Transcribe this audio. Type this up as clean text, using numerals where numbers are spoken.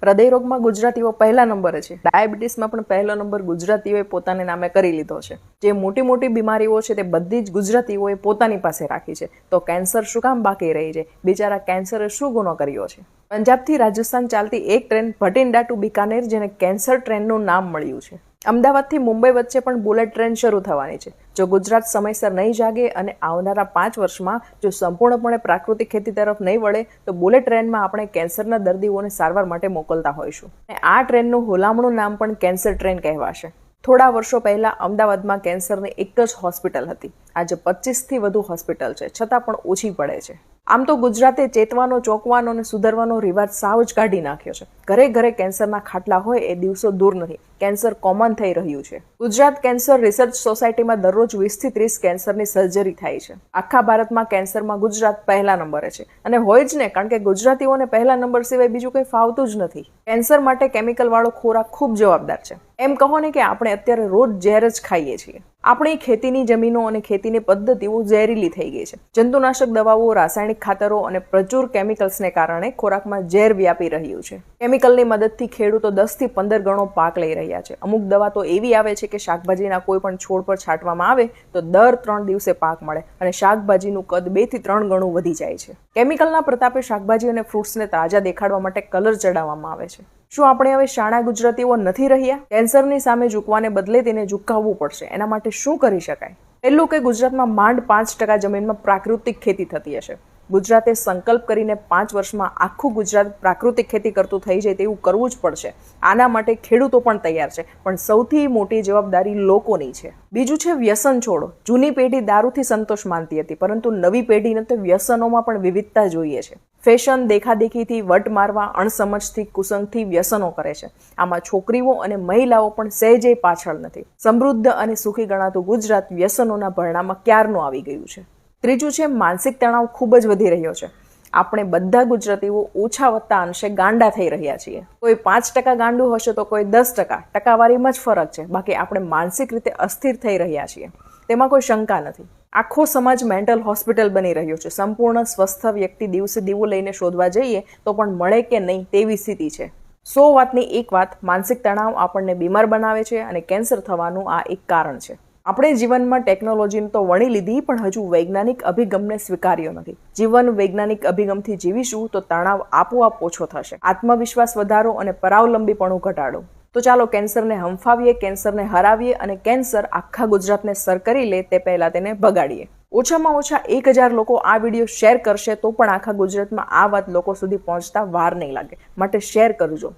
હૃદયરોગમાં ગુજરાતીઓ પહેલા નંબરે છે. ડાયાબિટીસમાં પણ પહેલો નંબર ગુજરાતીઓએ પોતાને નામે કરી લીધો છે. જે મોટી મોટી બીમારીઓ છે તે બધી જ ગુજરાતીઓએ પોતાની પાસે રાખી છે. તો કેન્સર શું કામ બાકી રહી છે? બિચારા કેન્સરે શું ગુનો કર્યો છે? પંજાબથી રાજસ્થાન ચાલતી એક ટ્રેન ભટિંડા ટુ બિકાનેર, જેને કેન્સર ટ્રેનનું નામ મળ્યું છે. અમદાવાદથી મુંબઈ વચ્ચે પણ બુલેટ ટ્રેન શરૂ થવાની છે. જો ગુજરાત સમયસર નહીં જાગે અને આવનારા 5 વર્ષમાં જો સંપૂર્ણપણે પ્રાકૃતિક ખેતી તરફ નહીં વળે તો બુલેટ ટ્રેનમાં આપણે કેન્સરના દર્દીઓને સારવાર માટે મોકલતા હોઈશું. અને આ ટ્રેનનું હુલામણું નામ પણ કેન્સર ટ્રેન કહેવાશે. થોડા વર્ષો પહેલા અમદાવાદમાં કેન્સરની એક જ હોસ્પિટલ હતી. આજે 25થી વધુ હોસ્પિટલ છે, છતાં પણ ઓછી પડે છે. આમ તો ગુજરાતે ચેતવાનો, ચોંકવાનો અને સુધારવાનો રિવાજ સાવ જ કાઢી નાખ્યો છે. ઘરે ઘરે કેન્સરના ખાટલા હોય એ દિવસો દૂર નથી. કેન્સર કોમન થઈ રહ્યું છે. ગુજરાત કેન્સર રિસર્ચ સોસાયટીમાં દરરોજ 20થી 30 કેન્સરની સર્જરી થાય છે. આખા ભારતમાં કેન્સરમાં ગુજરાત પહેલા નંબરે છે. અને હોય જ ને, કારણ કે ગુજરાતીઓને પહેલા નંબર સિવાય બીજું કંઈ ફાવતું જ નથી. કેન્સર માટે કેમિકલ વાળો ખોરાક ખૂબ જવાબદાર છે. એમ કહો ને કે આપણે અત્યારે રોજ ઝેર જ ખાઈએ છીએ. આપણી ખેતીની જમીનો અને ખેતીની પદ્ધતિઓ ઝેરીલી થઈ ગઈ છે. જંતુનાશક દવાઓ, રાસાયણિક ખાતરો અને પ્રચુર કેમિકલ્સને કારણે ખોરાકમાં ઝેર વ્યાપી રહ્યું છે. કેમિકલની મદદથી ખેડૂતો 10થી 15 ગણો પાક લઈ રહ્યા છે. અમુક દવા તો એવી આવે છે કે શાકભાજીના કોઈ પણ છોડ પર છાંટવામાં આવે તો દર 3 દિવસે પાક મળે અને શાકભાજીનું કદ 2 થી 3 ગણું વધી જાય છે. કેમિકલના પ્રતાપે શાકભાજી અને ફ્રૂટ્સને તાજા દેખાડવા માટે કલર ચડાવવામાં આવે છે. શું આપણે હવે શાણા ગુજરાતીઓ નથી રહ્યા? કેન્સરની સામે ઝૂકવાને બદલે તેને ઝુકાવવું પડશે. એના માટે શું કરી શકાય? પહેલું કે ગુજરાતમાં માંડ 5% જમીનમાં પ્રાકૃતિક ખેતી થતી હશે. ગુજરાતે સંકલ્પ કરીને 5 વર્ષમાં આખું ગુજરાત પ્રાકૃતિક ખેતી કરતું થઈ જાય તેવું કરવું જ પડશે. આના માટે ખેડૂતો પણ તૈયાર છે, પણ સૌથી મોટી જવાબદારી લોકોની છે. બીજું છે વ્યસન છોડો. જૂની પેઢી દારૂથી સંતોષ માનતી હતી, પરંતુ નવી પેઢીને તો વ્યસનોમાં પણ વિવિધતા જોઈએ છે. ફેશન, દેખાદેખીથી, વટ મારવા, અણસમજથી, કુસંગથી વ્યસનો કરે છે. આમાં છોકરીઓ અને મહિલાઓ પણ સહેજે પાછળ નથી. સમૃદ્ધ અને સુખી ગણાતું ગુજરાત વ્યસનોના ભરણામાં ક્યારનું આવી ગયું છે. ત્રીજું છે માનસિક તણાવ ખૂબ જ વધી રહ્યો છે. આપણે બધા ગુજરાતીઓ ઓછા વત્તા અંશે ગાંડા થઈ રહ્યા છીએ. કોઈ 5% ગાંડું હશે તો કોઈ 10%. ટકાવારીમાં જ ફરક છે. બાકી આપણે માનસિક રીતે અસ્થિર થઈ રહ્યા છીએ, તેમાં કોઈ શંકા નથી. આખો સમાજ મેન્ટલ હોસ્પિટલ બની રહ્યો છે. સંપૂર્ણ સ્વસ્થ વ્યક્તિ દિવસે દીવો લઈને શોધવા જઈએ તો પણ મળે કે નહીં તેવી સ્થિતિ છે. 100 વાતની એક વાત, માનસિક તણાવ આપણને બીમાર બનાવે છે અને કેન્સર થવાનું આ એક કારણ છે. આપણે જીવનમાં ટેકનોલોજીને તો વણી લીધી, પણ હજુ વૈજ્ઞાનિક અભિગમને સ્વીકાર્યો નથી. જીવન વૈજ્ઞાનિક અભિગમથી જીવીશું તો તણાવ આપોઆપ ઓછો થશે. આત્મવિશ્વાસ વધારો અને પરાવલંબીપણું ઘટાડો. તો ચાલો કેન્સરને હંફાવીએ, કેન્સરને હરાવીએ અને કેન્સર આખા ગુજરાતને સર કરી લે તે પહેલા તેને ભગાડીએ. ઓછામાં ઓછા 1000 લોકો આ વિડીયો શેર કરશે તો પણ આખા ગુજરાતમાં આ વાત લોકો સુધી પહોંચતા વાર નહીં લાગે. માટે શેર કરજો.